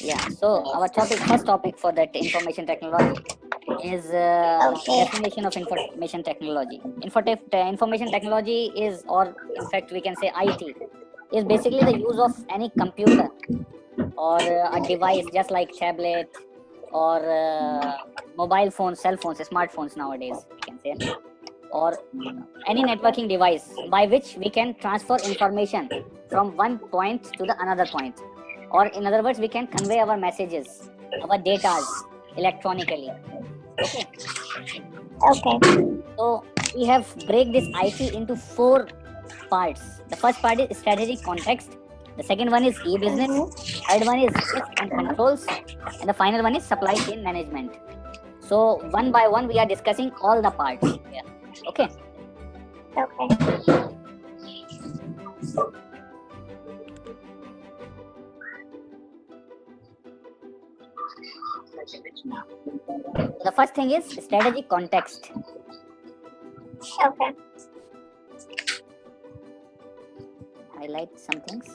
Yeah. So our first topic for that information technology is Okay. definition of information technology. Information technology is, or in fact, we can say IT, is basically the use of any computer or a device just like tablet or mobile phones, cell phones, smartphones nowadays, we can say, or any networking device by which we can transfer information from one point to the another point, or in other words, we can convey our messages, our datas electronically. Okay. Okay. So we have break this IT into four parts. The first part is strategic context. The second one is e-business. Mm-hmm. Third one is risk and controls, and the final one is supply chain management. So one by one, we are discussing all the parts. Yeah. Okay. Okay. The first thing is strategic context. Okay. Highlight some things.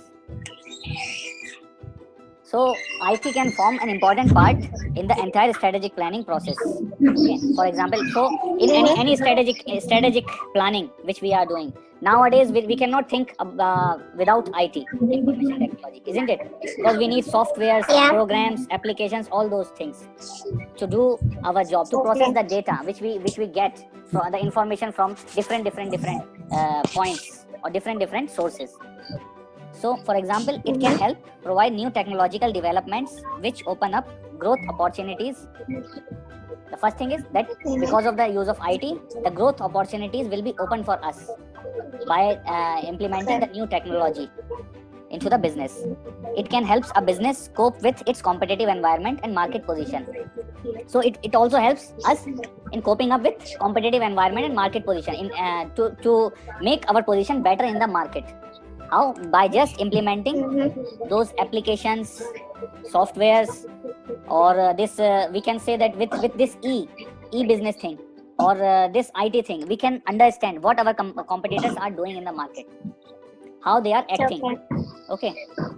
So IT can form an important part in the entire strategic planning process. Okay. For example, so in any strategic planning which we are doing nowadays, we cannot think without IT, information technology, isn't it? Because we need softwares, Yeah. programs, applications, all those things to do our job, to process the data which we get from the information from different points or different sources. So, for example, it can help provide new technological developments which open up growth opportunities. The first thing is that because of the use of IT, the growth opportunities will be open for us by implementing the new technology into the business. It can help a business cope with its competitive environment and market position. So it also helps us in coping up with competitive environment and market position to make our position better in the market. How? By just implementing those applications, softwares, or we can say that with this e-business thing or this IT thing, we can understand what our competitors are doing in the market, how they are acting. Okay,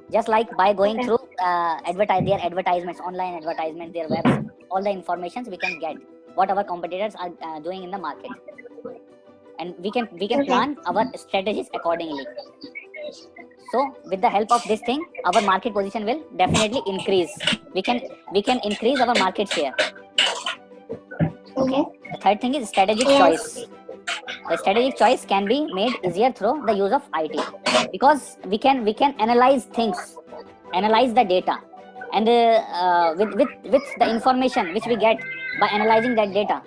just like by going through their advertisements, online advertisements, their website, all the informations we can get what our competitors are doing in the market, and we can plan our strategies accordingly. So with the help of this thing, our market position will definitely increase. We can increase our market share. Okay. The third thing is strategic choice. The strategic choice can be made easier through the use of IT, because we can analyze things, analyze the data, and with the information which we get by analyzing that data,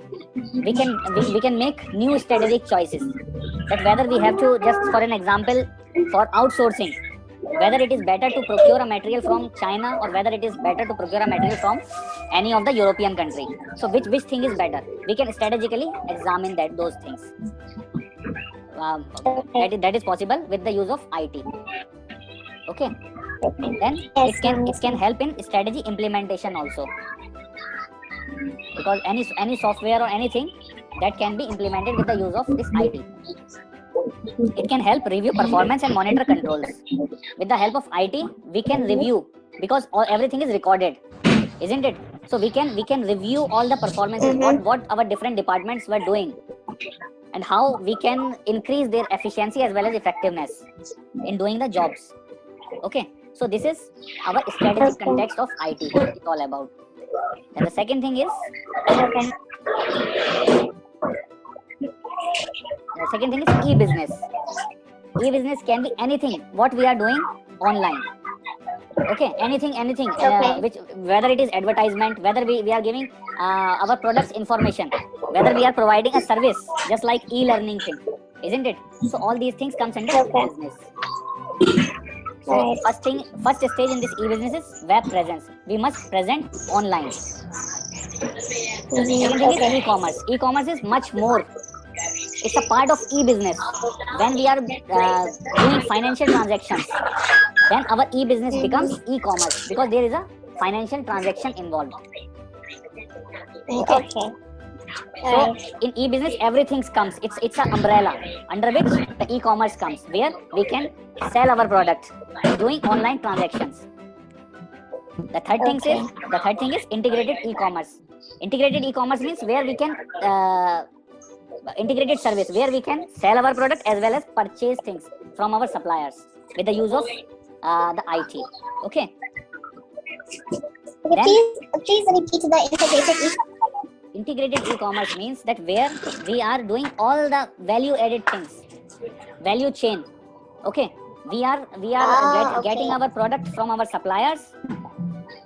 we can make new strategic choices. That whether we have to, just for an example, for outsourcing, whether it is better to procure a material from China or whether it is better to procure a material from any of the European country. So which thing is better? We can strategically examine those things. That is possible with the use of IT. Okay. Then it can help in strategy implementation also, because any software or anything that can be implemented with the use of this IT. It can help review performance and monitor controls. With the help of IT, we can review, because everything is recorded, isn't it? So we can review all the performances, what our different departments were doing, and how we can increase their efficiency as well as effectiveness in doing the jobs. Okay, so this is our strategic context of IT. It's all about. And the second thing is e-business. E-business can be anything what we are doing online. Okay, anything which, whether it is advertisement, whether we are giving our products information, whether we are providing a service just like e-learning thing, isn't it? So all these things comes under e-business. So first stage in this e-business is web presence. We must present online. Second thing is e-commerce. E-commerce is much more. It's a part of e-business. When we are doing financial transactions, then our e-business becomes e-commerce, because there is a financial transaction involved. Okay. So in e-business, everything comes. It's an umbrella under which the e-commerce comes, where we can sell our product doing online transactions. The third thing is integrated e-commerce. Integrated e-commerce means where we can integrated service where we can sell our product as well as purchase things from our suppliers with the use of the IT. Okay. Then, Please repeat the integrated e-commerce. Integrated e-commerce means that where we are doing all the value-added things, value chain. Okay, we are getting our product from our suppliers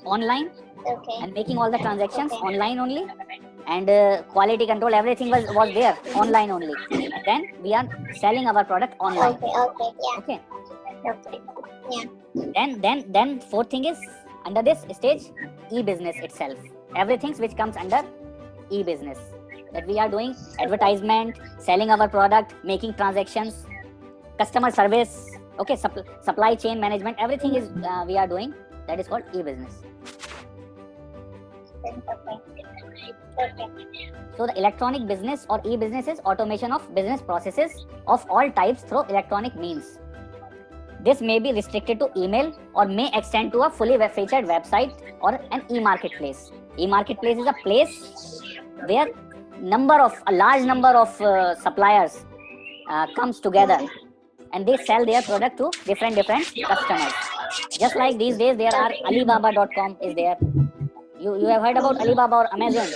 online Okay. and making all the transactions online only, and quality control, everything was there online only. And then we are selling our product online. Okay. Yeah. Okay. Okay. Then fourth thing is under this stage e-business itself. Everything which comes under e-business, that we are doing advertisement, selling our product, making transactions, customer service, okay, supply chain management, everything is we are doing, that is called e-business. Okay. So the electronic business or e-business is automation of business processes of all types through electronic means. This may be restricted to email or may extend to a fully featured website or an e-marketplace. E-marketplace is a place where a large number of suppliers comes together and they sell their product to different customers. Just like these days there are Alibaba.com is there. You have heard about Alibaba or Amazon?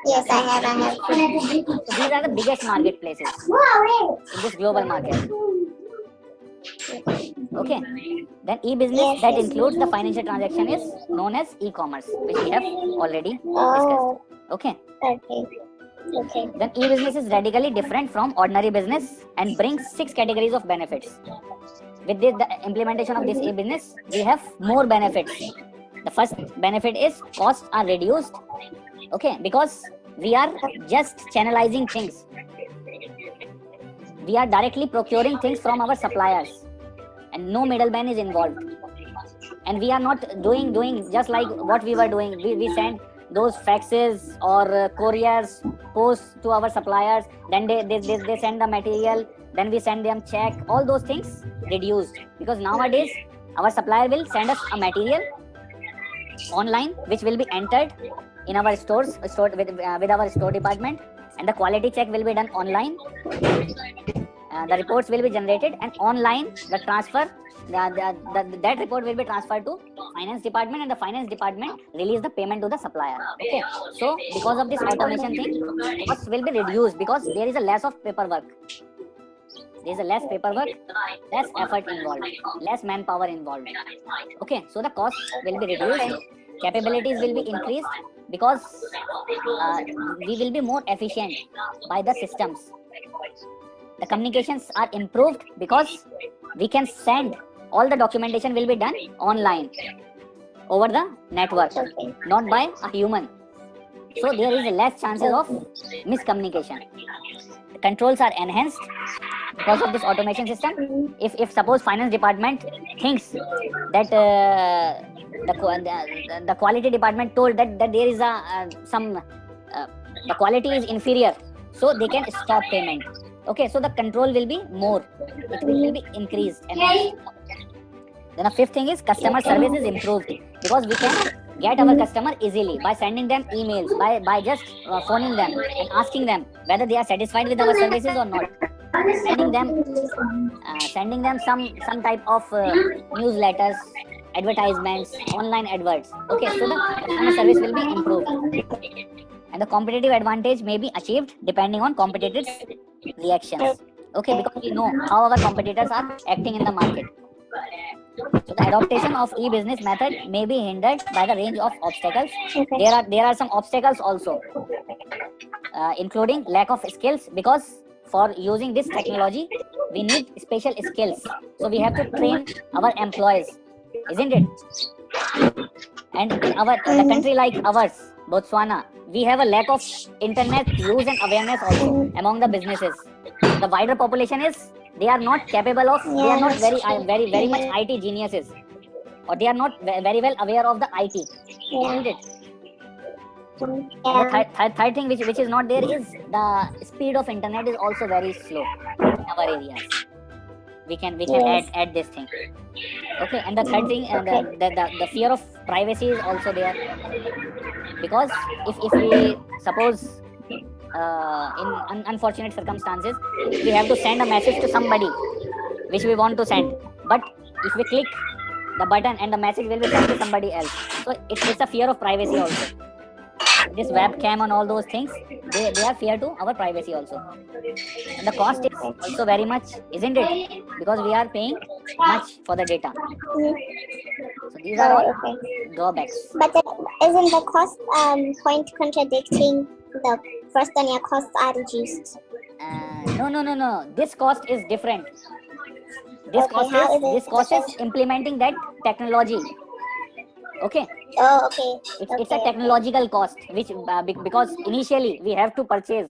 Yes, I have. So these are the biggest marketplaces in this global market. Okay. Then e-business that includes the financial transaction is known as e-commerce, which we have already discussed. Okay. Okay. Then e-business is radically different from ordinary business and brings 6 categories of benefits. With the implementation of this e-business, we have more benefits. The first benefit is costs are reduced. Okay, because we are just channelizing things. We are directly procuring things from our suppliers and no middleman is involved. And we are not doing just like what we were doing. We send those faxes or couriers, posts to our suppliers, then they send the material, then we send them check. All those things reduced, because nowadays our supplier will send us a material online which will be entered in our stores with our store department, and the quality check will be done online. The reports will be generated and online the transfer that report will be transferred to finance department, and the finance department release the payment to the supplier. Okay, so because of this automation thing, costs will be reduced because there is a less of paperwork. There is a less paperwork, less effort involved, less manpower involved. Okay, so the costs will be reduced, capabilities will be increased, because we will be more efficient by the systems. The communications are improved because we can send, all the documentation will be done online over the network, not by a human. So there is less chances of miscommunication. The controls are enhanced because of this automation system. If suppose finance department thinks that the quality department told that there is the quality is inferior, so they can stop payment. Okay, so the control will be more, it will be increased. Then the fifth thing is customer service is improved, because we can get our customer easily by sending them emails, by just phoning them and asking them whether they are satisfied with our services or not, sending them some type of newsletters, advertisements, online adverts. Okay, so the customer service will be improved, and the competitive advantage may be achieved depending on competitors' reactions. Okay, because we know how our competitors are acting in the market. So the adoption of e-business method may be hindered by the range of obstacles. There are some obstacles also, including lack of skills, because for using this technology we need special skills. So we have to train our employees, isn't it? And in the country like ours, Botswana, we have a lack of internet use and awareness also among the businesses. The wider population is, they are not capable of, they are not very much IT geniuses, or they are not very well aware of the IT, isn't it? The third thing which is not there is the speed of internet is also very slow in our areas. we can Yes. add this thing. Okay, and the third thing, the fear of privacy is also there, because if we suppose in unfortunate circumstances we have to send a message to somebody which we want to send, but if we click the button and the message will be sent to somebody else, so it's a fear of privacy also. This webcam and all those things, they are fear to our privacy also. And the cost is also very much, isn't it? Because we are paying much for the data. So these are all Okay. drawbacks. But isn't the cost point contradicting the first on your costs are reduced? No. This cost is different. This Okay, how is it this cost is different? implementing that technology. Okay, Oh, okay. it's a technological cost, which because initially we have to purchase